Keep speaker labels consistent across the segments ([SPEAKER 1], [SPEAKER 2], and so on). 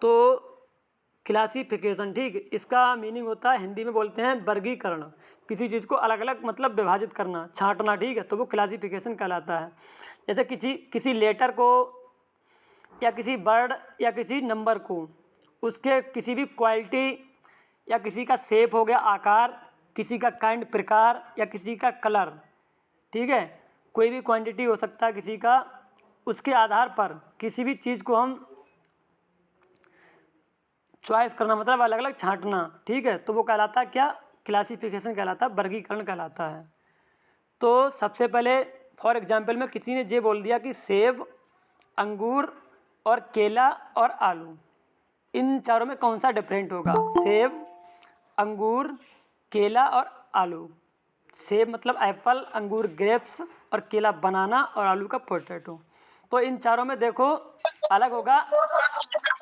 [SPEAKER 1] तो क्लासिफिकेशन, ठीक, इसका मीनिंग होता है, हिंदी में बोलते हैं वर्गीकरण, किसी चीज़ को अलग अलग मतलब विभाजित करना, छांटना, ठीक है, तो वो क्लासिफिकेशन कहलाता है। जैसे किसी लेटर को या किसी वर्ड या किसी नंबर को उसके किसी भी क्वालिटी या किसी का शेप हो गया, आकार, किसी का काइंड, प्रकार, या किसी का कलर, ठीक है, कोई भी क्वांटिटी हो सकता है किसी का, उसके आधार पर किसी भी चीज़ को हम चॉइस करना, मतलब अलग अलग छांटना, ठीक है, तो वो कहलाता है क्या, क्लासिफिकेशन कहलाता है, वर्गीकरण कहलाता है। तो सबसे पहले फॉर एग्जांपल में किसी ने ये बोल दिया कि सेब, अंगूर और केला और आलू, इन चारों में कौन सा डिफरेंट होगा, सेब, अंगूर, केला और आलू। सेब मतलब एप्पल, अंगूर ग्रेप्स और केला बनाना और आलू का पोटैटो। तो इन चारों में देखो अलग होगा,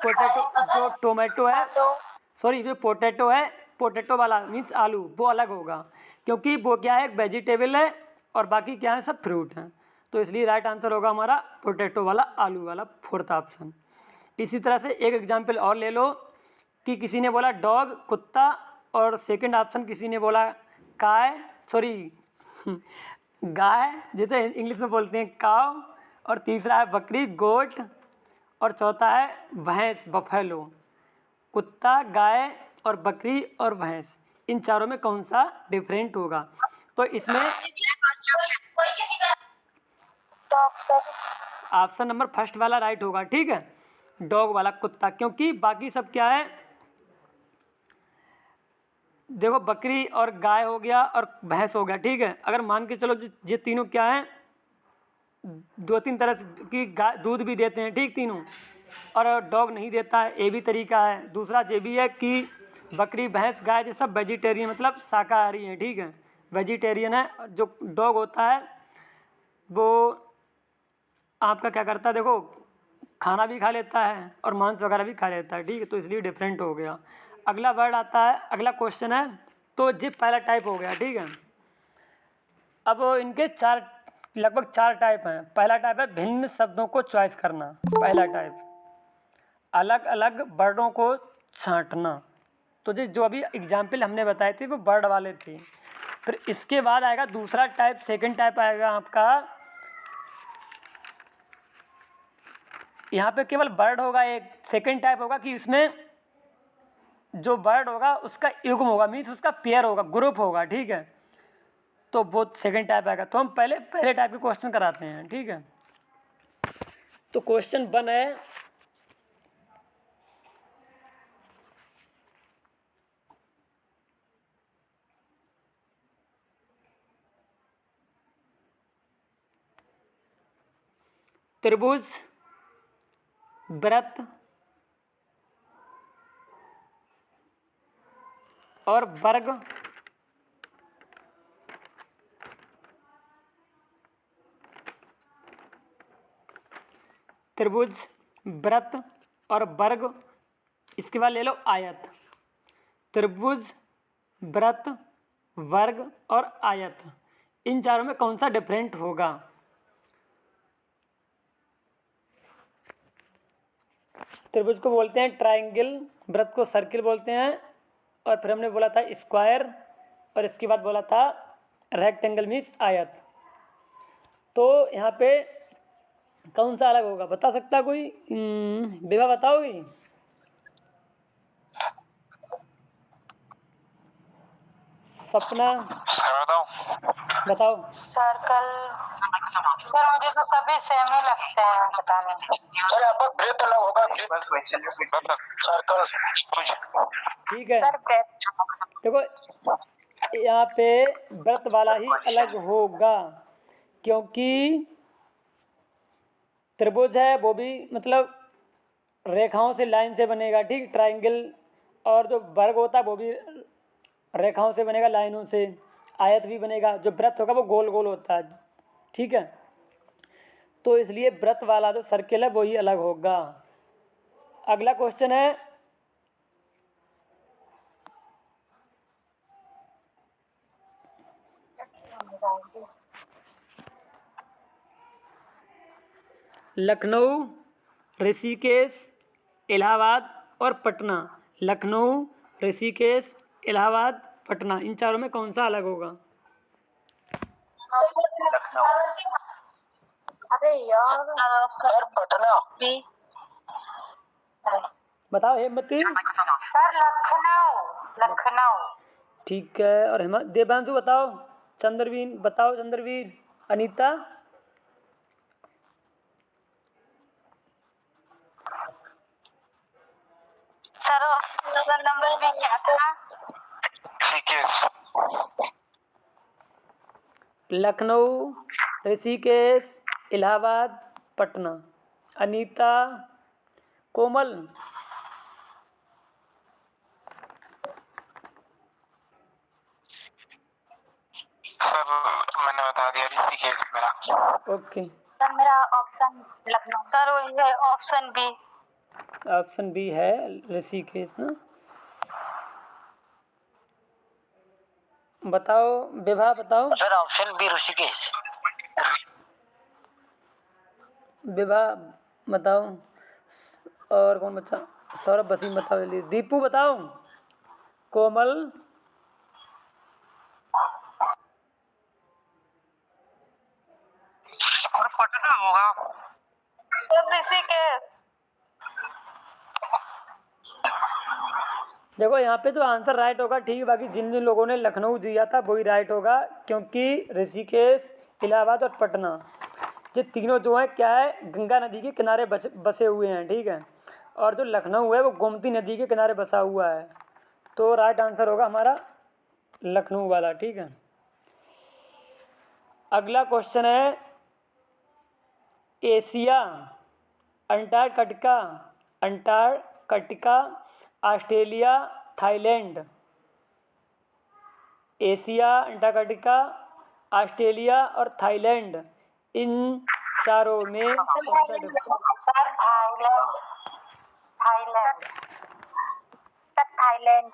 [SPEAKER 1] पोटैटो जो टोमेटो है, सॉरी जो पोटैटो है, पोटैटो वाला मीन्स आलू, वो अलग होगा, क्योंकि वो क्या है, एक वेजिटेबल है और बाकी क्या है, सब फ्रूट हैं। तो इसलिए राइट आंसर होगा हमारा पोटैटो वाला, आलू वाला, फोर्थ ऑप्शन। इसी तरह से एक एग्जाम्पल और ले लो कि किसी ने बोला डॉग, कुत्ता, और सेकंड ऑप्शन किसी ने बोला काय, सॉरी गाय, जैसे इंग्लिश में बोलते हैं काव, और तीसरा है बकरी, गोट, और चौथा है भैंस, बफेलो। कुत्ता, गाय और बकरी और भैंस, इन चारों में कौन सा डिफरेंट होगा, तो इसमें ऑप्शन नंबर फर्स्ट वाला राइट होगा, ठीक है, डॉग वाला, कुत्ता, क्योंकि बाकी सब क्या है, देखो बकरी और गाय हो गया और भैंस हो गया, ठीक है, अगर मान के चलो ये तीनों क्या है, दो तीन तरह की गाय दूध भी देते हैं, ठीक, तीनों, और डॉग नहीं देता है, ये भी तरीका है। दूसरा ये भी है कि बकरी, भैंस, गाय ये सब वेजिटेरियन मतलब शाकाहारी हैं, ठीक है, वेजिटेरियन है। जो डॉग होता है वो आपका क्या करता है, देखो खाना भी खा लेता है और मांस वगैरह भी खा लेता है, ठीक है, तो इसलिए डिफरेंट हो गया। अगला वर्ड आता है, अगला क्वेश्चन है, तो ये पहला टाइप हो गया, ठीक है। अब इनके लगभग चार टाइप हैं। पहला टाइप है भिन्न शब्दों को चॉइस करना, पहला टाइप, अलग अलग वर्डों को छांटना, तो जो अभी एग्जाम्पल हमने बताए थे वो वर्ड वाले थे। फिर इसके बाद आएगा दूसरा टाइप, सेकंड टाइप आएगा आपका, यहाँ पे केवल वर्ड होगा एक। सेकंड टाइप होगा कि इसमें जो वर्ड होगा उसका युग्म होगा, मीन्स उसका पेयर होगा, ग्रुप होगा, ठीक है, तो वो सेकंड टाइप आएगा। तो हम पहले टाइप के क्वेश्चन कराते हैं, ठीक है। तो क्वेश्चन 1 है, त्रिभुज, वृत्त और वर्ग त्रिभुज, वृत्त और वर्ग, इसके बाद ले लो आयत। त्रिभुज, वृत्त, वर्ग और आयत, इन चारों में कौन सा डिफरेंट होगा। त्रिभुज को बोलते हैं ट्रायंगल, वृत्त को सर्किल बोलते हैं, और फिर हमने बोला था स्क्वायर, और इसके बाद बोला था रेक्टेंगल मीन्स आयत। तो यहाँ पे कौन सा अलग होगा, बता सकता कोई? विभा बताओगी? सपना बताओ।
[SPEAKER 2] सर्कल, सर मुझे तो सभी सेम ही लगते हैं बताने में। सर यहाँ पर वृत्त अलग होगा, सर्कल,
[SPEAKER 1] ठीक है, देखो यहाँ पे वृत्त वाला ही अलग होगा, क्योंकि त्रिभुज है वो भी मतलब रेखाओं से, लाइन से बनेगा, ठीक, ट्रायंगल, और जो वर्ग होता है वो भी रेखाओं से बनेगा, लाइनों से। आयत भी बनेगा, जो वृत्त होगा वो गोल गोल होता है, ठीक है, तो इसलिए वृत्त वाला जो सर्किल है वही अलग होगा। अगला क्वेश्चन है, लखनऊ, ऋषिकेश, इलाहाबाद और पटना। लखनऊ, ऋषिकेश, इलाहाबाद, पटना, इन चारों में कौन सा अलग होगा?
[SPEAKER 2] लखनऊ। अरे यार सर पटना भी।
[SPEAKER 1] बताओ हेमंती।
[SPEAKER 2] सर लखनऊ। लखनऊ।
[SPEAKER 1] ठीक है। और देवांशु बताओ। चंद्रवीर बताओ। चंद्रवीर। अनीता।
[SPEAKER 2] सर नंबर भी क्या था?
[SPEAKER 1] लखनऊ, ऋषिकेश, इलाहाबाद, पटना। अनीता। कोमल।
[SPEAKER 2] सर मैंने बता दिया ऋषिकेश मेरा।
[SPEAKER 1] ओके।
[SPEAKER 2] सर मेरा ऑप्शन लखनऊ। सर वही है ऑप्शन बी।
[SPEAKER 1] ऑप्शन बी है ऋषिकेश ना। बताओ विभा बताओ।
[SPEAKER 2] Sir option B Rishikesh.
[SPEAKER 1] Vibha बताओ। और कौन बच्चा? सौरभ वसीम बताओ जल्दी। दीपू बताओ। कोमल।
[SPEAKER 2] और पटना होगा। सर ऋषिकेश।
[SPEAKER 1] देखो यहाँ पे तो आंसर राइट होगा, ठीक है। बाकी जिन जिन लोगों ने लखनऊ दिया था वही राइट होगा, क्योंकि ऋषिकेश, इलाहाबाद और पटना ये तीनों जो है क्या है, गंगा नदी के किनारे बसे हुए हैं, ठीक है। और जो लखनऊ है वो गोमती नदी के किनारे बसा हुआ है। तो राइट आंसर होगा हमारा लखनऊ वाला, ठीक है। अगला क्वेश्चन है Asia, Antarctica, Australia, Thailand. Asia, Antarctica, Australia और थाईलैंड, इन चारों में कौन सा
[SPEAKER 2] थाईलैंड। थाईलैंड। थाईलैंड।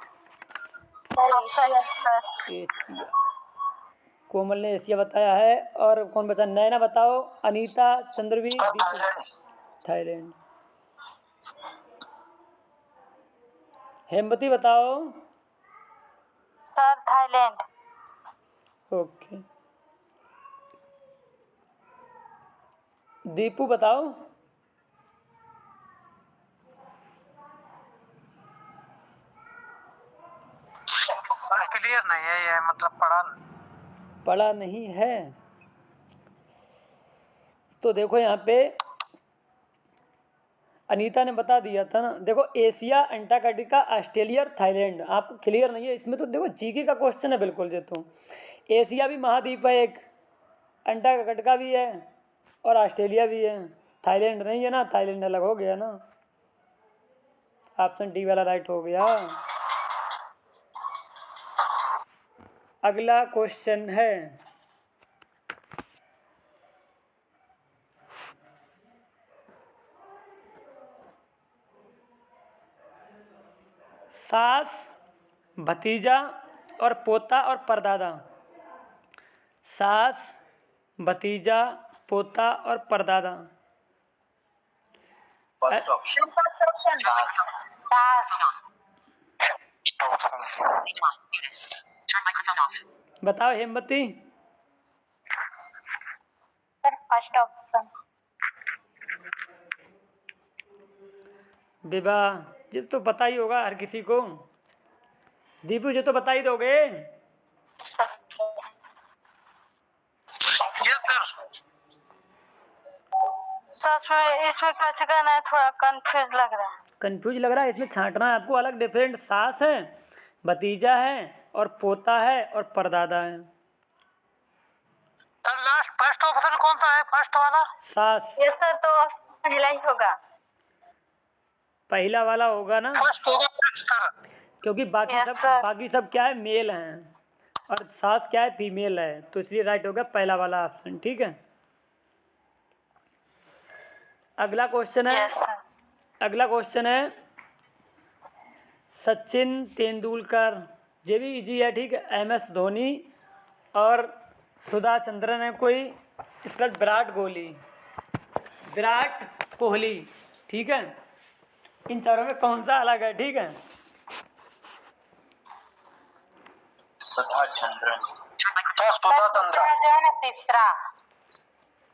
[SPEAKER 1] एशिया। कोमल ने एशिया बताया है। और कौन बचा? नैना बताओ। अनीता, चंद्रवीर, दीपू। थाईलैंड। हेमवती बताओ।
[SPEAKER 2] Sir Thailand.
[SPEAKER 1] ओके। दीपू बताओ।
[SPEAKER 2] क्लियर नहीं है ये, मतलब
[SPEAKER 1] पढ़ा नहीं है। तो देखो यहाँ पे अनीता ने बता दिया था ना। देखो एशिया, अंटार्कटिका, ऑस्ट्रेलिया और थाईलैंड, आपको क्लियर नहीं है इसमें। तो देखो जीके का क्वेश्चन है बिल्कुल। ये तो एशिया भी महाद्वीप है एक, अंटार्कटिका भी है और ऑस्ट्रेलिया भी है। थाईलैंड नहीं है ना, थाईलैंड अलग हो गया ना। ऑप्शन डी वाला राइट हो गया। अगला क्वेश्चन है सास, भतीजा और पोता और परदादा। सास, भतीजा, पोता और परदादा।
[SPEAKER 2] First option.
[SPEAKER 1] बताओ हेमवती।
[SPEAKER 2] First option.
[SPEAKER 1] विवाह, ये तो पता ही होगा हर किसी को। दीपू ये तो बता ही दोगे।
[SPEAKER 2] सच में इसमें कैसे करना है, थोड़ा कंफ्यूज लग रहा है।
[SPEAKER 1] कंफ्यूज लग रहा है? इसमें छांटना है आपको अलग डिफरेंट। सास है, भतीजा है और पोता है और परदादा है।
[SPEAKER 2] सर लास्ट फर्स्ट ऑप्शन कौन सा है? फर्स्ट वाला
[SPEAKER 1] सास।
[SPEAKER 2] ये सर तो पहला ही होगा।
[SPEAKER 1] पहला वाला होगा ना,
[SPEAKER 2] फर्स्ट होगा फर्स्ट।
[SPEAKER 1] क्योंकि बाकी सब क्या है, मेल हैं और सास क्या है, फीमेल है। तो इसलिए राइट होगा पहला वाला ऑप्शन, ठीक है। अगला क्वेश्चन है अगला क्वेश्चन है सचिन तेंदुलकर, ये भी इजी है, ठीक है। MS धोनी और सुधा चंद्रन है कोई। इसका विराट कोहली, ठीक है। इन चारों में कौन सा अलग है? ठीक है,
[SPEAKER 2] सुधा चंद्रन। तो सुधा चंद्रन जो है ना तीसरा,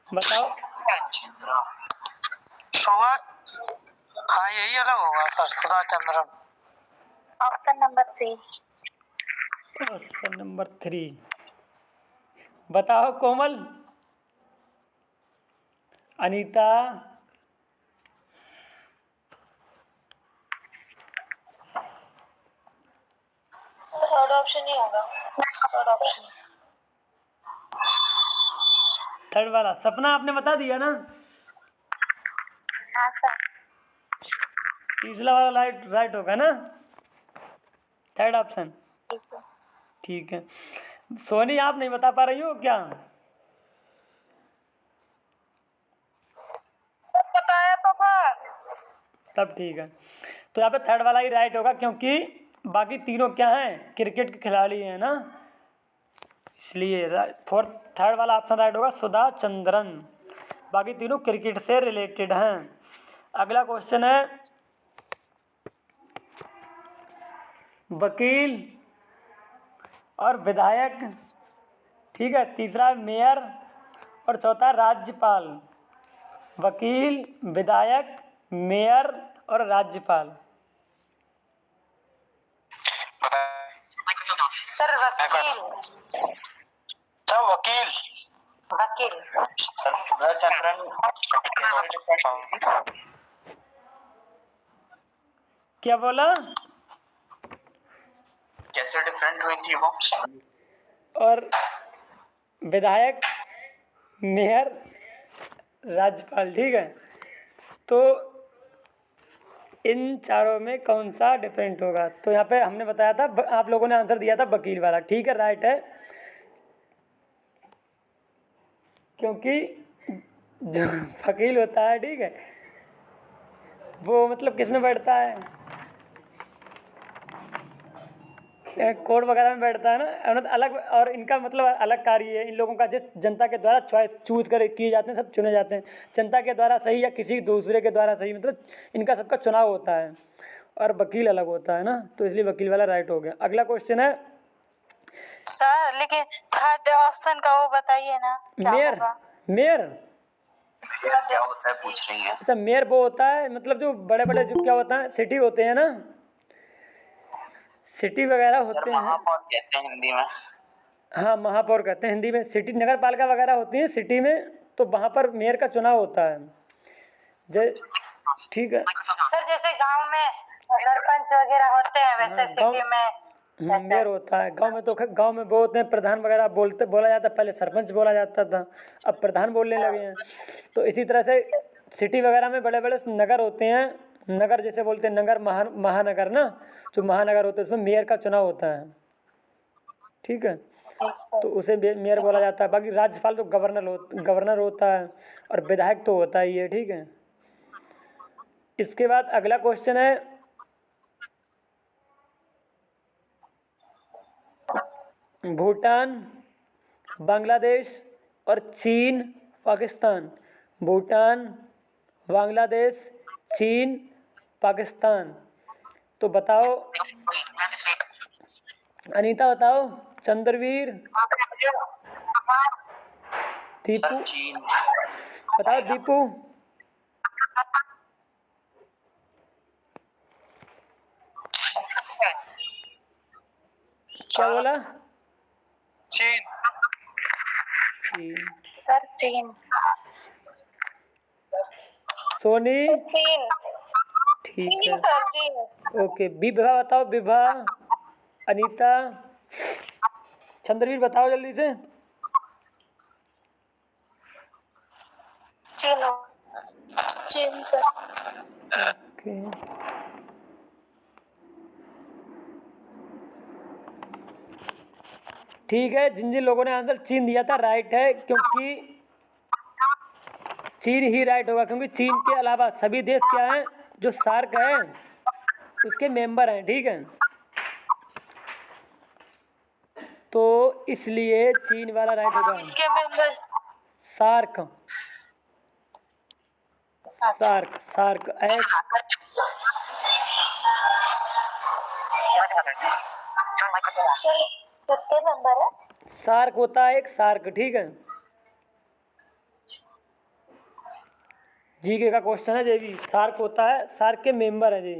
[SPEAKER 1] बताओ।
[SPEAKER 2] चंद्रा सुधा, हाँ यही अलग होगा sir, Sudha Chandran. Option number 3।
[SPEAKER 1] Option number 3 बताओ कोमल। अनीता,
[SPEAKER 2] थर्ड ऑप्शन ही होगा, थर्ड ऑप्शन।
[SPEAKER 1] थर्ड वाला सपना आपने बता दिया ना?
[SPEAKER 2] हाँ सर।
[SPEAKER 1] तीसरा वाला राइट राइट होगा ना? थर्ड ऑप्शन, ठीक है। सोनी आप नहीं बता पा रही हो क्या?
[SPEAKER 2] बताया तो था।
[SPEAKER 1] तब ठीक है, तो यहाँ पे थर्ड वाला ही राइट होगा, क्योंकि बाकी तीनों क्या हैं? क्रिकेट के खिलाड़ी हैं ना, इसलिए फोर्थ थर्ड वाला ऑप्शन राइट होगा, सुधा चंद्रन। बाकी तीनों क्रिकेट से रिलेटेड हैं। अगला क्वेश्चन है वकील और विधायक, ठीक है। तीसरा मेयर और चौथा राज्यपाल। वकील, विधायक, मेयर और राज्यपाल।
[SPEAKER 2] सर वकील। सर वकील। वकील। सर सुधा चंद्रन
[SPEAKER 1] क्या बोला?
[SPEAKER 2] कैसे डिफरेंट हुई थी वो?
[SPEAKER 1] और विधायक, मेयर, राज्यपाल, ठीक है। तो इन चारों में कौन सा डिफरेंट होगा? तो यहाँ पे हमने बताया था, आप लोगों ने आंसर दिया था वकील वाला, ठीक है, राइट है। क्योंकि जो वकील होता है, ठीक है, वो मतलब किस में बैठता है? कोर्ट वगैरह में बैठता है ना, मतलब अलग, और इनका मतलब अलग कार्य है। इन लोगों का जो जनता के द्वारा चॉइस चूज कर किए जाते हैं, सब चुने जाते हैं जनता के द्वारा सही या किसी दूसरे के द्वारा सही, मतलब इनका सबका चुनाव होता है। और वकील अलग होता है ना, तो इसलिए वकील वाला राइट हो गया। अगला क्वेश्चन है
[SPEAKER 2] सर, लेकिन थर्ड ऑप्शन का वो बताइए ना,
[SPEAKER 1] मेयर। मेयर
[SPEAKER 2] क्या होता है पूछ रही है?
[SPEAKER 1] अच्छा, मेयर वो होता है, मतलब जो बड़े बड़े जो क्या होता है, सिटी होते हैं ना, सिटी वगैरह होते हैं।
[SPEAKER 2] महापौर कहते हैं हिंदी में।
[SPEAKER 1] हाँ, महापौर कहते हैं हिंदी में। सिटी नगर पालिका वगैरह होती है सिटी में, तो वहाँ पर मेयर का चुनाव होता है। जय, ठीक है
[SPEAKER 2] सर, जैसे गांव में सरपंच वगैरह होते हैं, वैसे सिटी में
[SPEAKER 1] मेयर होता है। गांव में तो गांव में वो होते हैं प्रधान वगैरह, बोला जाता है। पहले सरपंच बोला जाता था, अब प्रधान बोलने लगे हैं। तो इसी तरह से सिटी वगैरह में बड़े बड़े नगर होते हैं, नगर जैसे बोलते हैं नगर, महानगर ना, जो महानगर होते हैं उसमें मेयर का चुनाव होता है, ठीक है। तो उसे मेयर बोला जाता है। बाकी राज्यपाल तो गवर्नर होता है, और विधायक तो होता ही है, ठीक है। इसके बाद अगला क्वेश्चन है भूटान, बांग्लादेश और चीन, पाकिस्तान। भूटान, बांग्लादेश, चीन, पाकिस्तान। तो बताओ अनीता, बताओ। चंद्रवीर, दीपू, बताओ दीपू। क्या बोला?
[SPEAKER 2] चीन।
[SPEAKER 1] चीन,
[SPEAKER 2] सर चीन।
[SPEAKER 1] सोनी,
[SPEAKER 2] चीन।
[SPEAKER 1] ठीक है,
[SPEAKER 2] सर चीन।
[SPEAKER 1] ओके। विभा बताओ, विभा। अनीता, चंद्रवीर बताओ जल्दी से।
[SPEAKER 2] चीन। चीन सर।
[SPEAKER 1] ओके, ठीक है। जिन जिन लोगों ने आंसर चीन दिया था, राइट है, क्योंकि चीन ही राइट होगा, क्योंकि चीन के अलावा सभी देश क्या हैं जो सार्क है उसके मेंबर हैं, ठीक है। तो इसलिए चीन वाला राइट होगा।
[SPEAKER 2] के मेंबर।
[SPEAKER 1] सार्क, सार्क, सार्क,
[SPEAKER 2] किसके मेंबर है?
[SPEAKER 1] सार्क होता है एक सार्क, ठीक है। जीके का क्वेश्चन है जी, सार्क होता है, सार्क के मेंबर है जी।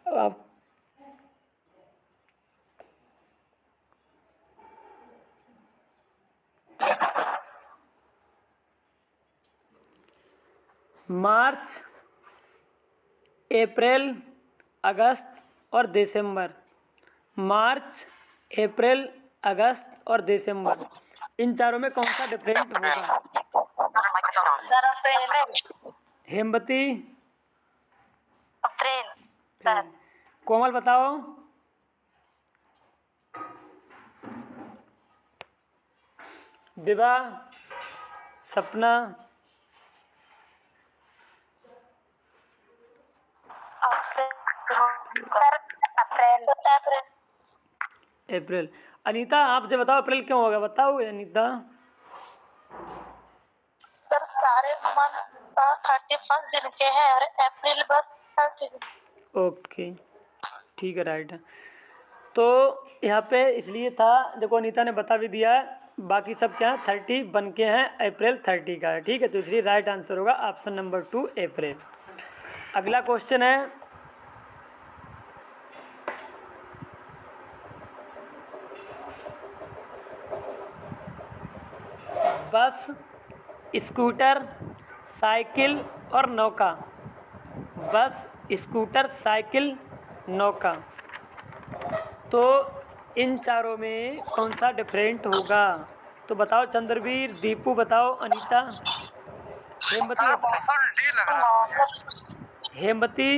[SPEAKER 1] अब आप मार्च, अप्रैल, अगस्त और दिसंबर, मार्च, अप्रैल, अगस्त और दिसंबर, इन चारों में कौन सा डिफरेंट होगा?
[SPEAKER 2] सर अप्रैल।
[SPEAKER 1] हेमवती,
[SPEAKER 2] अप्रैल सर।
[SPEAKER 1] कोमल बताओ। विवाह, सपना,
[SPEAKER 2] सर अप्रैल।
[SPEAKER 1] अप्रैल। अनीता आप जो बताओ अप्रैल क्यों होगा, बताओ अनीता।
[SPEAKER 2] सर सारे मंथ 31 दिन के हैं और अप्रैल बस 30 दिन।
[SPEAKER 1] ओके, ठीक है, राइट है। तो यहाँ पे इसलिए था, देखो अनीता ने बता भी दिया है, बाकी सब क्या है 30 बन के हैं, अप्रैल 30 का है, ठीक है। तो इसलिए राइट आंसर होगा ऑप्शन नंबर 2 अप्रैल। अगला क्वेश्चन है, बस, स्कूटर, साइकिल और नौका, बस, स्कूटर, साइकिल, नौका, तो इन चारों में कौन सा डिफरेंट होगा? तो बताओ चंद्रवीर, दीपू बताओ, Anita, Hemvati Hemvati,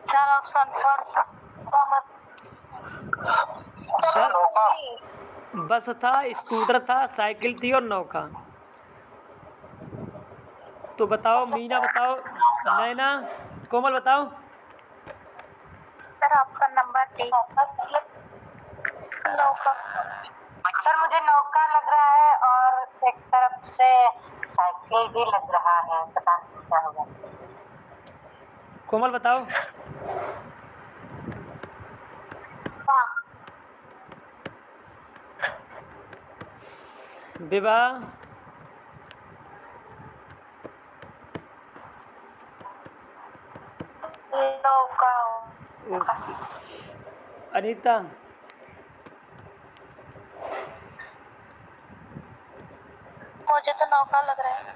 [SPEAKER 2] sir option fourth.
[SPEAKER 1] बस था, स्कूटर था, साइकिल थी और नौका। तो बताओ, मीना बताओ, नैना, कोमल बताओ।
[SPEAKER 2] सर ऑप्शन नंबर 3 नौका। सर मुझे नौका लग रहा है और एक तरफ से साइकिल भी लग रहा है, पता नहीं क्या होगा।
[SPEAKER 1] कोमल बताओ।
[SPEAKER 2] हाँ।
[SPEAKER 1] विवाह,
[SPEAKER 2] नौका।
[SPEAKER 1] ओके। अनीता,
[SPEAKER 2] मुझे तो नौका लग रहा है।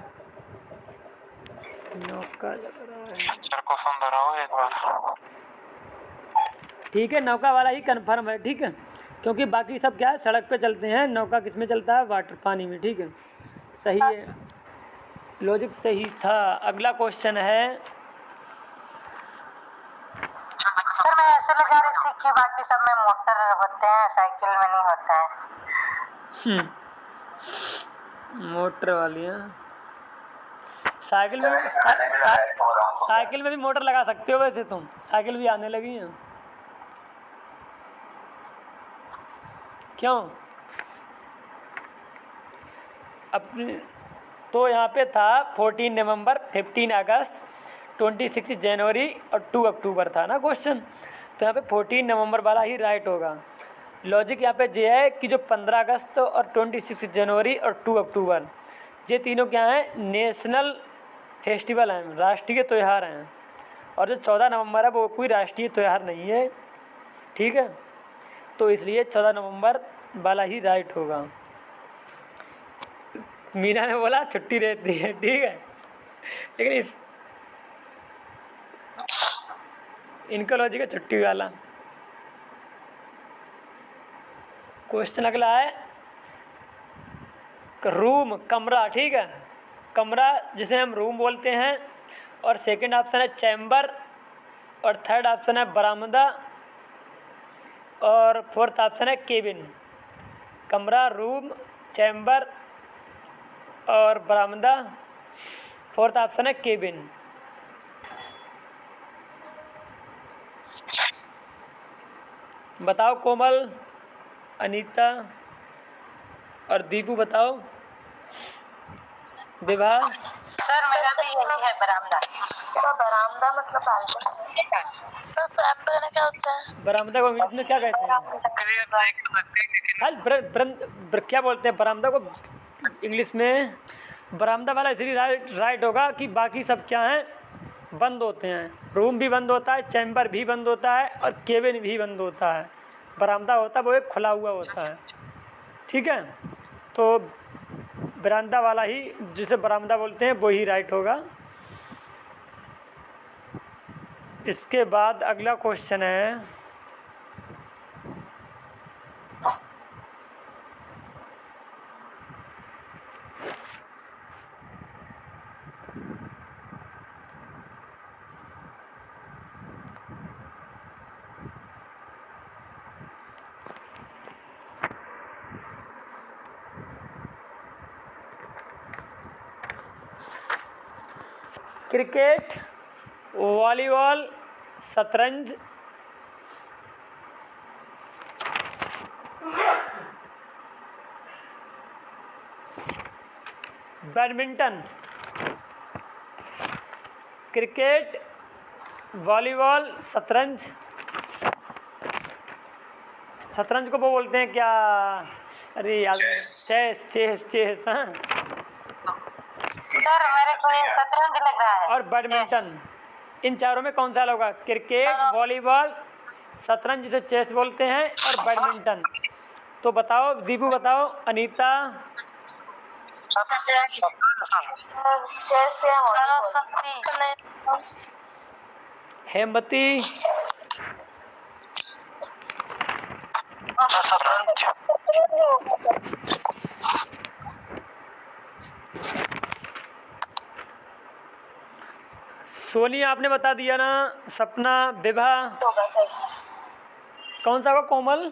[SPEAKER 1] नौका लग रहा है,
[SPEAKER 2] सर क्वेश्चन दोहराओ एक बार।
[SPEAKER 1] ठीक है, नौका वाला ही कंफर्म है, ठीक है, क्योंकि बाकी सब क्या है सड़क पे चलते हैं, नौका किस में चलता है, वाटर, पानी में, ठीक है, सही है, लॉजिक सही था। अगला क्वेश्चन है,
[SPEAKER 2] सर मैं ऐसे लगा रही थी कि बाकी सब में मोटर होते हैं, साइकिल में नहीं होता है।
[SPEAKER 1] मोटर वाली है, साइकिल में साइकिल में भी मोटर लगा सकते हो वैसे तुम, साइकिल भी आने लगी हैं, क्यों? अपने तो यहाँ पे था 14 नवंबर, 15 अगस्त, 26 जनवरी और 2 अक्टूबर था ना क्वेश्चन। तो यहाँ पे 14 नवंबर वाला ही राइट होगा। लॉजिक यहाँ पे ये है कि जो 15 अगस्त और 26 जनवरी और 2 अक्टूबर, ये तीनों क्या हैं, नेशनल फेस्टिवल हैं, राष्ट्रीय त्यौहार हैं, और जो 14 नवंबर है वो कोई राष्ट्रीय त्यौहार नहीं है, ठीक है। तो इसलिए 14 नवंबर वाला ही राइट होगा। मीना ने बोला छुट्टी रहती है, ठीक है, लेकिन इनका लॉजिक है छुट्टी वाला। क्वेश्चन अगला है, रूम, कमरा, ठीक है, कमरा जिसे हम रूम बोलते हैं, और सेकंड ऑप्शन है चैम्बर, और थर्ड ऑप्शन है बरामदा, और फोर्थ ऑप्शन है केबिन। कमरा, रूम, चैम्बर और बरामदा, फोर्थ ऑप्शन है केबिन। बताओ कोमल, अनीता और दीपू बताओ। विवाह
[SPEAKER 2] सर मेरा भी यही है, बरामदा। सर बरामदा मतलब बालकनी। सर बरामदा क्या होता है?
[SPEAKER 1] बरामदा को इंग्लिश में क्या कहते हैं? क्या बोलते हैं बरामदा को इंग्लिश में? बरामदा वाला इसलिए राइट होगा कि बाकी सब क्या हैं, बंद होते हैं। रूम भी बंद होता है, चैम्बर भी बंद होता है और केबिन भी बंद होता है। बरामदा होता है वो एक खुला हुआ होता है, ठीक है। तो बरामदा वाला ही, जिसे बरामदा बोलते हैं, वो ही राइट होगा। इसके बाद अगला क्वेश्चन है, क्रिकेट, वॉलीबॉल, शतरंज, बैडमिंटन। क्रिकेट, वॉलीबॉल, शतरंज। शतरंज को वो बोलते हैं क्या? अरे यार, चेस चेस चेस। हाँ,
[SPEAKER 2] सर मेरे को ये शतरंज लग रहा है।
[SPEAKER 1] और बैडमिंटन। इन चारों में कौन सा होगा? क्रिकेट, वॉलीबॉल, शतरंज जिसे चेस बोलते हैं, और बैडमिंटन। तो बताओ दीपू, बताओ, अनीता।
[SPEAKER 2] चेस या वॉलीबॉल।
[SPEAKER 1] हेमवती, सोनी आपने बता दिया ना। सपना, विभा, कौन सा होगा? कोमल,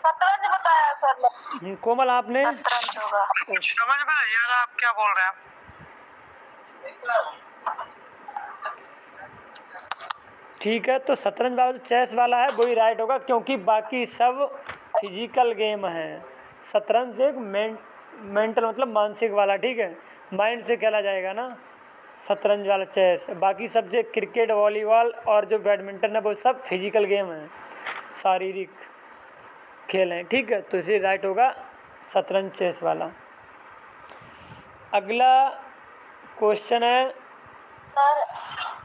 [SPEAKER 2] शतरंज बताया सर।
[SPEAKER 1] कोमल आपने।
[SPEAKER 2] शतरंज होगा। समझ में नहीं आ रहा आप क्या बोल रहे हैं।
[SPEAKER 1] ठीक है, तो शतरंज वाला जो चेस वाला है वही राइट होगा, क्योंकि बाकी सब फिजिकल गेम हैं। शतरंज एक मेंटल मतलब मानसिक वाला, ठीक है, माइंड से खेला जाएगा ना शतरंज वाला चेस। बाकी सब जो क्रिकेट, वॉलीबॉल और जो बैडमिंटन है वो सब फिजिकल गेम हैं, शारीरिक खेल हैं, ठीक है। तो इसे राइट होगा शतरंज चेस वाला। अगला क्वेश्चन है
[SPEAKER 2] सर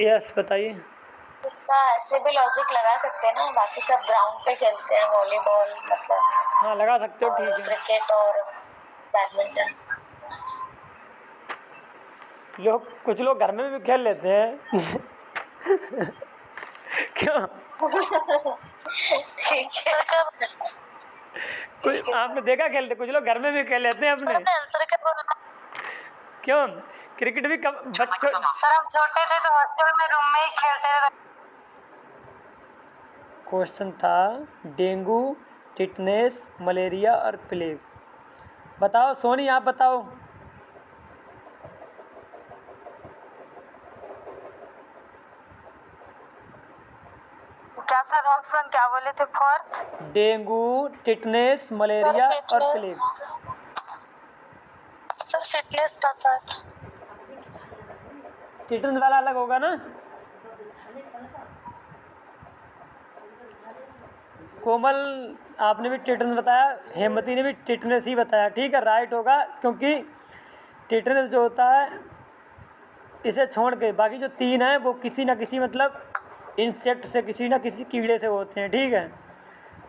[SPEAKER 1] यस, बताइए।
[SPEAKER 2] इसका ऐसे भी लॉजिक लगा सकते हैं ना, बाकी सब ग्राउंड पे खेलते हैं वॉलीबॉल मतलब।
[SPEAKER 1] हाँ, लगा सकते हो, ठीक है।
[SPEAKER 2] क्रिकेट और बैडमिंटन।
[SPEAKER 1] कुछ लोग घर में भी खेल लेते हैं। क्यों?
[SPEAKER 2] ठीक है।
[SPEAKER 1] कुछ आपने देखा खेलते, कुछ लोग घर में भी खेल लेते हैं अपने।
[SPEAKER 2] आंसर क्या बोलना?
[SPEAKER 1] क्यों? क्रिकेट भी कम बच्चों।
[SPEAKER 2] सर हम छोटे थे तो हॉस्टल में रूम में ही खेलते थे।
[SPEAKER 1] क्वेश्चन था डेंगू, टिटनेस, मलेरिया और प्लेग। बताओ सोनी, आप बताओ।
[SPEAKER 2] क्या सर ऑप्शन क्या बोले थे? फोर्थ
[SPEAKER 1] डेंगू, टिटनेस, मलेरिया और प्लेग।
[SPEAKER 2] सर फिटनेस था सर।
[SPEAKER 1] टिटनेस वाला अलग होगा ना। कोमल आपने भी टिटनेस बताया, हेमवती ने भी टिटनेस ही बताया, ठीक है, राइट होगा। क्योंकि टिटनेस जो होता है, इसे छोड़ के बाकी जो तीन हैं वो किसी ना किसी मतलब इंसेक्ट से, किसी ना किसी कीड़े से होते हैं, ठीक है।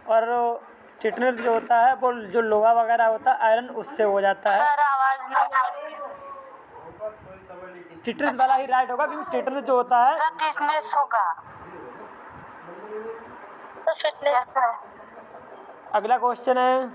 [SPEAKER 1] और टिटनेस जो होता है वो जो लोहा वगैरह होता है, आयरन, उससे हो जाता है।
[SPEAKER 2] सर आवाज नहीं आ रही।
[SPEAKER 1] टिटनेस वाला ही राइट होगा, क्योंकि टिटनेस जो होता है।
[SPEAKER 2] सर फिटनेस होगा। सर फिटनेस है।
[SPEAKER 1] अगला क्वेश्चन है,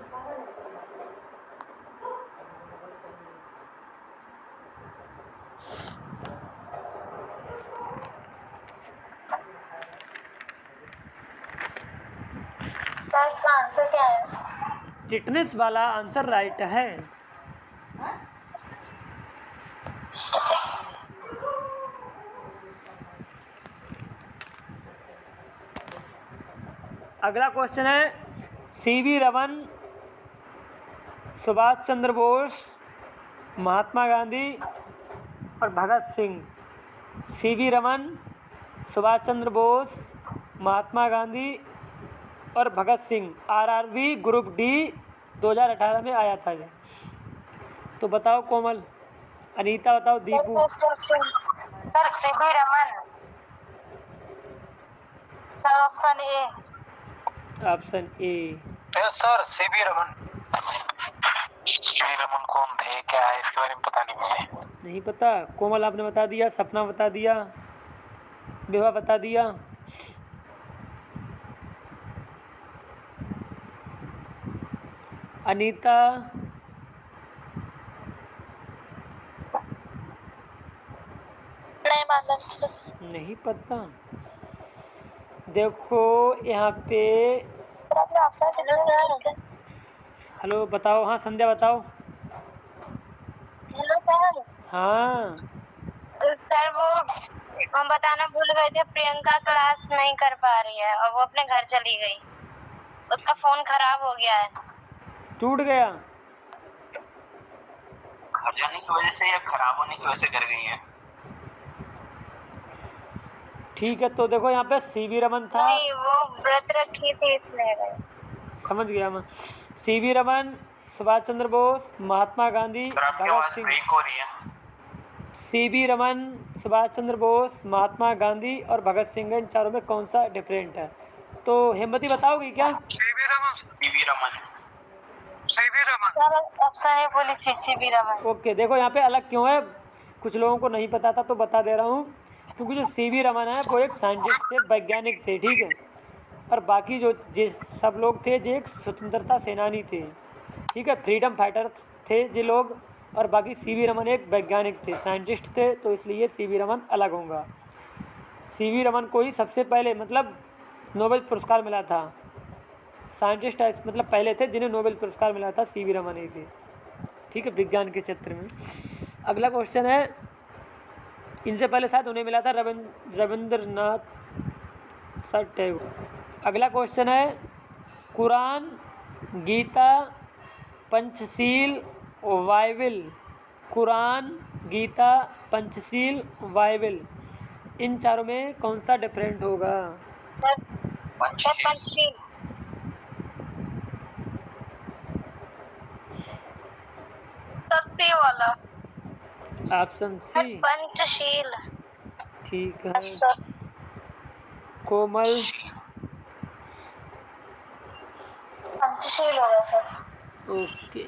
[SPEAKER 2] सर इसका आंसर क्या है?
[SPEAKER 1] टिटनेस वाला आंसर राइट है। अगला क्वेश्चन है, सीवी रमन, सुभाष चंद्र बोस, महात्मा गांधी और भगत सिंह, सीवी रमन, सुभाष चंद्र बोस, महात्मा गांधी और Bhagat Singh. RRB group D 2018 में आया था ये। तो बताओ कोमल, अनीता बताओ, Deepu.
[SPEAKER 2] Sir CV Raman. Sir option A.
[SPEAKER 1] Option A.
[SPEAKER 3] Yes sir, CV Raman. CV Raman कौन थे, क्या है, इसके बारे में पता नहीं मुझे।
[SPEAKER 1] नहीं पता? कोमल आपने बता दिया, सपना बता दिया, विभा बता दिया, अनीता,
[SPEAKER 2] नहीं मालूम सर।
[SPEAKER 1] नहीं पता। देखो यहाँ पे, हेलो बताओ, हाँ संध्या बताओ।
[SPEAKER 2] Hello sir.
[SPEAKER 1] हाँ
[SPEAKER 2] सर वो हम बताना भूल गए थे, प्रियंका क्लास नहीं कर पा रही है और वो अपने घर चली गई। उसका फोन खराब हो गया है।
[SPEAKER 1] टूट गया?
[SPEAKER 3] घर जाने की वजह से या खराब होने की वजह से कर गई है?
[SPEAKER 1] ठीक है, तो देखो यहाँ पे सीवी रमन था।
[SPEAKER 2] नहीं, वो व्रत रखी थी इसलिए गई।
[SPEAKER 1] समझ गया मैं। सीवी रमन, सुभाष चंद्र बोस, महात्मा गांधी, भगत सिंह।
[SPEAKER 3] हो रही है।
[SPEAKER 1] सीवी रमन, सुभाष चंद्र बोस, महात्मा गांधी और भगत सिंह, इन चारों में कौन सा डिफरेंट है? तो हेमवती बताओगी क्या?
[SPEAKER 3] CV Raman. CV Raman. CV Raman.
[SPEAKER 2] Sir option A बोली थी, सीवी रमन।
[SPEAKER 1] ओके, देखो यहाँ पे अलग क्यों है, कुछ लोगों को नहीं पता था तो बता दे रहा हूँ। क्योंकि जो सीवी रमन है वो एक साइंटिस्ट थे, वैज्ञानिक थे, ठीक है। और बाकी जो सब लोग थे जो एक स्वतंत्रता सेनानी थे, ठीक है, फ्रीडम फाइटर थे जो लोग। और बाकी सीवी रमन एक वैज्ञानिक थे, साइंटिस्ट थे, तो इसलिए सीवी रमन अलग होगा। सीवी रमन को ही सबसे पहले मतलब नोबेल पुरस्कार मिला था। साइंटिस्ट मतलब पहले थे जिन्हें नोबेल पुरस्कार मिला था, सीवी रमन ही थे, ठीक है, विज्ञान के क्षेत्र में। अगला क्वेश्चन है, इनसे पहले शायद उन्हें मिला था रविंद्रनाथ टैगोर। अगला क्वेश्चन है, Quran, Gita, Panchsheel, Bible. Quran, Gita, Panchsheel, Bible, इन चारों में कौन सा डिफरेंट होगा?
[SPEAKER 2] पंचशील। सत्य वाला।
[SPEAKER 1] Option C,
[SPEAKER 2] Panchsheel.
[SPEAKER 1] ठीक है। कोमल?
[SPEAKER 2] पंचशील होगा सर।
[SPEAKER 1] ओके,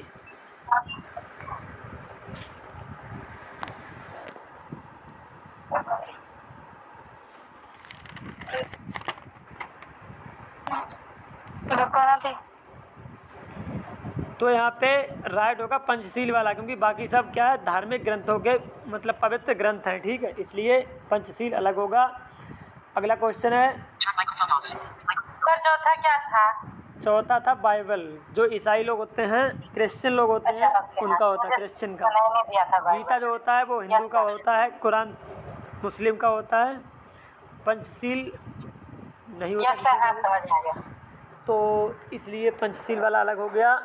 [SPEAKER 1] तो यहाँ पे राइट होगा पंचशील वाला, क्योंकि बाकी सब क्या है, धार्मिक ग्रंथों के मतलब पवित्र ग्रंथ हैं, ठीक है, इसलिए पंचशील अलग होगा। अगला क्वेश्चन है,
[SPEAKER 2] सर चौथा क्या था?
[SPEAKER 1] चौथा था बाइबल। जो ईसाई लोग होते हैं, क्रिश्चियन लोग होते हैं, उनका होता है, क्रिश्चियन का।
[SPEAKER 2] नहीं दिया था बाइबल।
[SPEAKER 1] गीता जो होता है वो हिंदू का होता है, कुरान मुस्लिम का होता है, पंचशील नहीं होता
[SPEAKER 2] यस सर, हाँ समझ आ गया।
[SPEAKER 1] तो इसलिए पंचशील वाला अलग हो गया।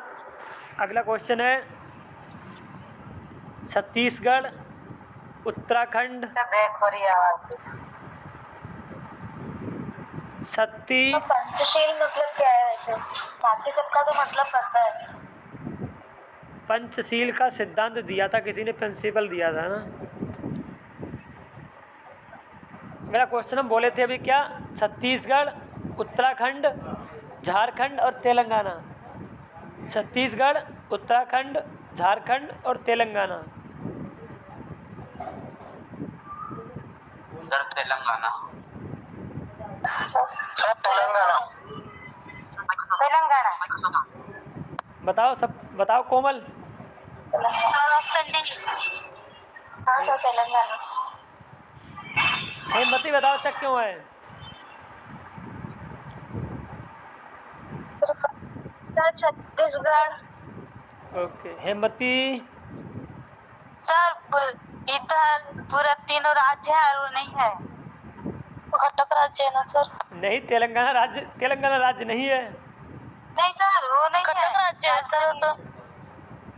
[SPEAKER 1] अगला क्वेश्चन है, छत्तीसगढ़, उत्तराखंड,
[SPEAKER 2] ब्रेक हो रही है आवाज।
[SPEAKER 1] छत्तीस,
[SPEAKER 2] पंचशील मतलब क्या है वैसे? बाकी सबका तो मतलब पता है।
[SPEAKER 1] पंचशील का सिद्धांत दिया था किसी ने, प्रिंसिपल दिया था ना। मेरा क्वेश्चन हम बोले थे अभी क्या, छत्तीसगढ़, उत्तराखंड, झारखंड और तेलंगाना। छत्तीसगढ़, उत्तराखंड, झारखंड और तेलंगाना।
[SPEAKER 3] सर तेलंगाना।
[SPEAKER 2] सर तेलंगाना। तेलंगाना।
[SPEAKER 1] बताओ, सब बताओ कोमल।
[SPEAKER 2] Sir option D. हाँ सर तेलंगाना।
[SPEAKER 1] हेमवती बताओ चक क्यों है?
[SPEAKER 2] Sir Chhattisgarh.
[SPEAKER 1] Okay, Hemvati?
[SPEAKER 2] Sir इधर पूरा तीनों राज्य है और वो नहीं है, घटक राज्य है ना सर?
[SPEAKER 1] नहीं, तेलंगाना राज्य नहीं है।
[SPEAKER 2] नहीं सर, वो नहीं है, घटक राज्य है सर। तो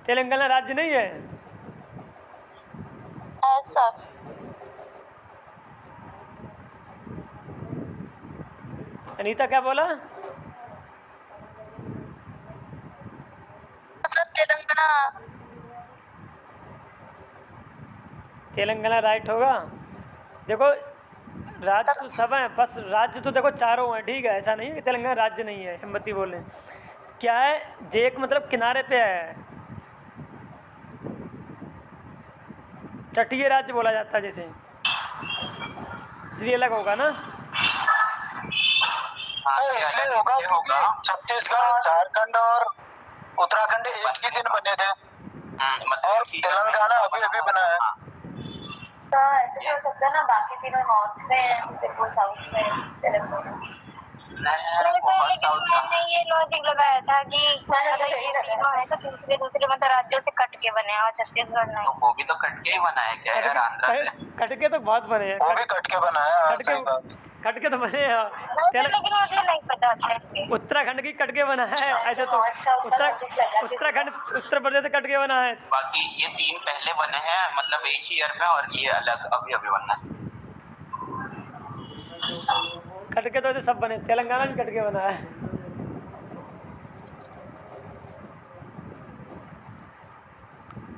[SPEAKER 1] तेलंगाना राज्य नहीं है।
[SPEAKER 2] Yes sir.
[SPEAKER 1] अनीता क्या बोला?
[SPEAKER 2] सर तेलंगाना।
[SPEAKER 1] तेलंगाना राइट होगा। देखो राज्य तो सब हैं, बस राज्य तो देखो चारों हैं, ठीक है, ऐसा नहीं है कि तेलंगाना राज्य नहीं है, हिम्मती बोले। क्या है, जेक मतलब किनारे पे है, तटीय राज्य बोला जाता है जैसे, इसलिए अलग होगा ना।
[SPEAKER 4] सर इसलिए होगा क्योंकि छत्तीसगढ़, झारखंड और उत्तराखंड एक ही दिन बने थे और तेलंगाना अभी अभी बना है।
[SPEAKER 2] सर ऐसे भी हो सकता है ना, बाकी तीनों नॉर्थ में है, वो साउथ में तेलंगाना। नहीं सर, लेकिन मैंने ये लॉजिक लगाया था कि मतलब ये तीनों है तो दूसरे दूसरे मतलब राज्यों से कट के बने और छत्तीसगढ़ नहीं।
[SPEAKER 3] तो वो भी तो कट के ही बना है क्या यार, आंध्रा से?
[SPEAKER 1] कटके तो बहुत बने हैं,
[SPEAKER 4] वो भी कट के बना है। हाँ, सही बात।
[SPEAKER 1] कटके तो बने हैं।
[SPEAKER 2] नहीं सर, लेकिन मुझे नहीं पता था इसलिए।
[SPEAKER 1] उत्तराखंड की कटके बना है, ऐसे तो उत्तराखंड उत्तर प्रदेश से कटके बना है।
[SPEAKER 3] बाकी ये तीन पहले बने हैं, मतलब एक ही ईयर में, और ये अलग अभी अभी बना है।
[SPEAKER 1] कटके तो ऐसे सब बने, तेलंगाना भी कटके बना है।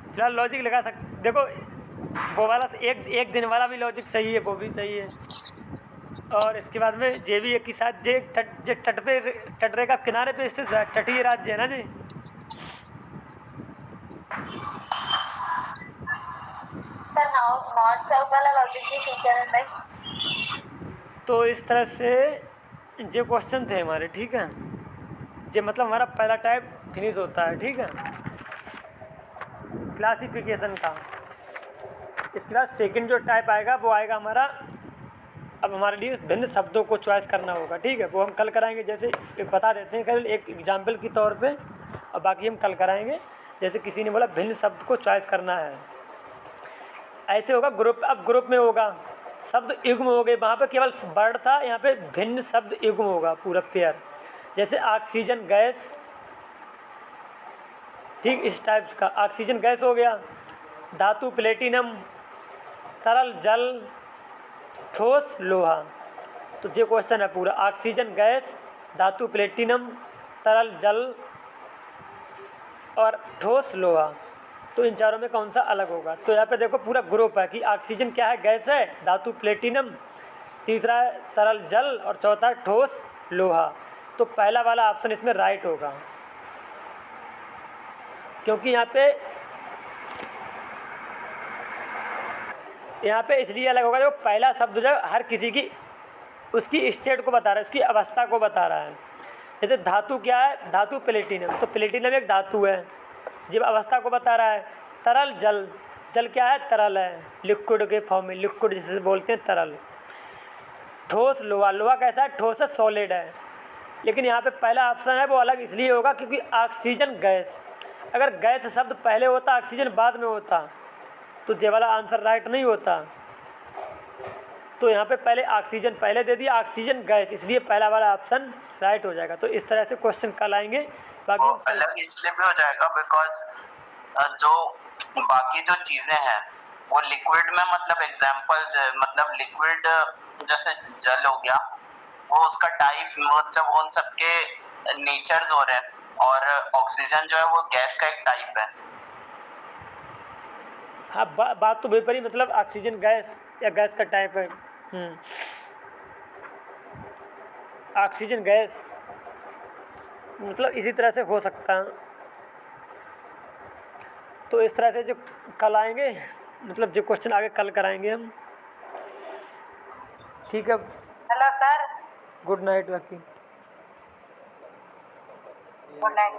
[SPEAKER 1] फिलहाल लॉजिक लगा सकते, देखो वो वाला एक दिन वाला भी लॉजिक सही है, वो भी सही है। और इसके बाद में जे भी एक ही साथ जे तट रेखा किनारे पे स्थित तटीय राज्य है ना जी।
[SPEAKER 2] सर नॉर्थ साउथ वाला लॉजिक भी ठीक है भाई।
[SPEAKER 1] तो इस तरह से जो क्वेश्चन थे हमारे, ठीक है, जो मतलब हमारा पहला टाइप फिनिश होता है, ठीक है, क्लासिफिकेशन का। इसके बाद सेकंड जो टाइप आएगा वो आएगा हमारा, अब हमारे लिए भिन्न शब्दों को चॉइस करना होगा, ठीक है, वो हम कल कराएंगे। जैसे एक बता देते हैं केवल एक एग्जाम्पल के तौर पे, और बाकी हम कल कराएंगे। जैसे किसी ने बोला भिन्न शब्द को चॉइस करना है, ऐसे होगा ग्रुप। अब ग्रुप में होगा शब्द युग्म हो गए, वहाँ पे केवल वर्ड था, यहाँ पे भिन्न शब्द युग्म होगा पूरा पेयर। जैसे ऑक्सीजन गैस, ठीक, इस टाइप्स का ऑक्सीजन गैस हो गया। धातु प्लेटिनम, तरल जल, ठोस लोहा। तो ये क्वेश्चन है पूरा, ऑक्सीजन गैस, धातु प्लेटिनम, तरल जल और ठोस लोहा। तो इन चारों में कौन सा अलग होगा? तो यहाँ पे देखो पूरा ग्रुप है कि ऑक्सीजन क्या है, गैस है, धातु प्लेटिनम, तीसरा है तरल जल और चौथा है ठोस लोहा। तो पहला वाला ऑप्शन इसमें राइट होगा, क्योंकि यहाँ पे इसलिए अलग होगा, जो पहला शब्द जो हर किसी की उसकी स्टेट को बता रहा है, उसकी अवस्था को बता रहा है। जैसे धातु क्या है, धातु प्लेटिनम, तो प्लेटिनम एक धातु है, जब अवस्था को बता रहा है। तरल जल, जल क्या है, तरल है, लिक्विड के फॉर्म में, लिक्विड जिसे बोलते हैं तरल। ठोस लोहा, लोहा कैसा है, ठोस है, सॉलिड है। लेकिन यहाँ पे पहला ऑप्शन है वो अलग इसलिए होगा क्योंकि ऑक्सीजन गैस, अगर गैस शब्द पहले होता, ऑक्सीजन बाद में होता, तो ये वाला आंसर राइट नहीं होता। तो यहाँ पे पहले ऑक्सीजन पहले दे दिया, ऑक्सीजन गैस, इसलिए पहला वाला ऑप्शन राइट हो जाएगा। तो इस तरह से क्वेश्चन कल आएंगे। बाकी
[SPEAKER 3] अलग इसलिए भी हो जाएगा बिकॉज जो बाकी जो चीजें हैं वो लिक्विड में, मतलब एग्जांपल्स है, मतलब लिक्विड जैसे जल हो गया, वो उसका टाइप, मतलब उन सबके नेचर्स हो रहे हैं, और ऑक्सीजन जो है वो गैस का एक टाइप है।
[SPEAKER 1] हाँ, बात तो वही पड़ी, मतलब ऑक्सीजन गैस या गैस का टाइप है। ऑक्सीजन गैस मतलब इसी तरह से हो सकता है। तो इस तरह से जो कल आएंगे, मतलब जो क्वेश्चन आगे कल कराएंगे हम, ठीक है।
[SPEAKER 2] हेलो सर,
[SPEAKER 1] गुड नाइट बाकी।
[SPEAKER 2] Good night.